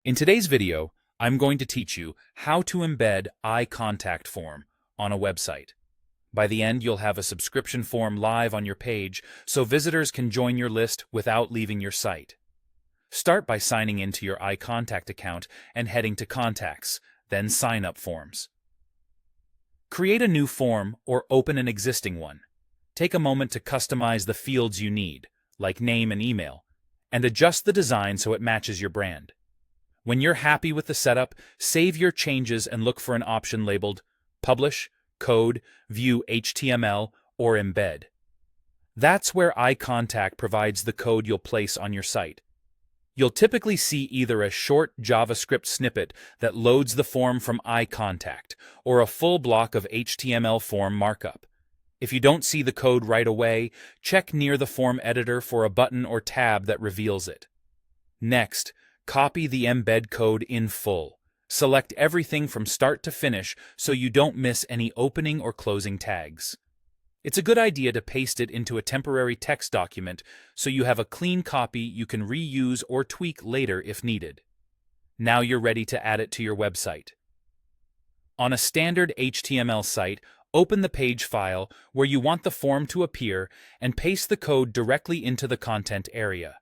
In today's video, I'm going to teach you how to embed iContact form on a website. By the end, you'll have a subscription form live on your page so visitors can join your list without leaving your site. Start by signing into your iContact account and heading to Contacts, then Sign Up Forms. Create a new form or open an existing one. Take a moment to customize the fields you need, like name and email, and adjust the design so it matches your brand. When you're happy with the setup, save your changes and look for an option labeled Publish, Code, View HTML, or Embed. That's where iContact provides the code you'll place on your site. You'll typically see either a short JavaScript snippet that loads the form from iContact or a full block of HTML form markup. If you don't see the code right away, check near the form editor for a button or tab that reveals it. Next, copy the embed code in full. Select everything from start to finish so you don't miss any opening or closing tags. It's a good idea to paste it into a temporary text document so you have a clean copy you can reuse or tweak later if needed. Now you're ready to add it to your website. On a standard HTML site, open the page file where you want the form to appear and paste the code directly into the content area,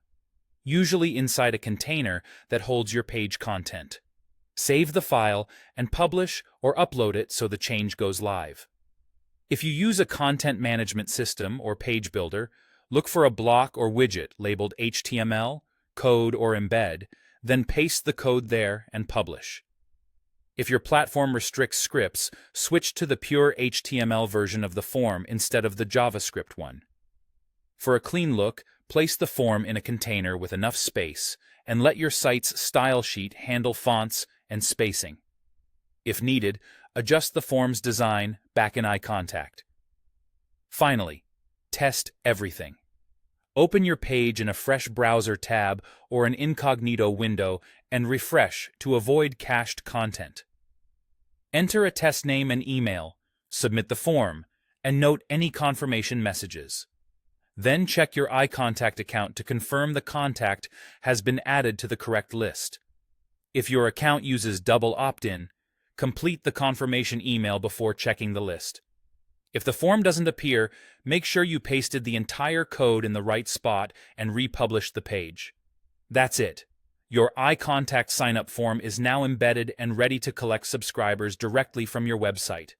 usually inside a container that holds your page content. Save the file and publish or upload it so the change goes live. If you use a content management system or page builder, look for a block or widget labeled HTML, Code, or Embed, then paste the code there and publish. If your platform restricts scripts, switch to the pure HTML version of the form instead of the JavaScript one. For a clean look, place the form in a container with enough space and let your site's style sheet handle fonts and spacing. If needed, adjust the form's design back in iContact. Finally, test everything. Open your page in a fresh browser tab or an incognito window and refresh to avoid cached content. Enter a test name and email, submit the form, and note any confirmation messages. Then check your iContact account to confirm the contact has been added to the correct list. If your account uses double opt-in, complete the confirmation email before checking the list. If the form doesn't appear, make sure you pasted the entire code in the right spot and republished the page. That's it. Your iContact sign-up form is now embedded and ready to collect subscribers directly from your website.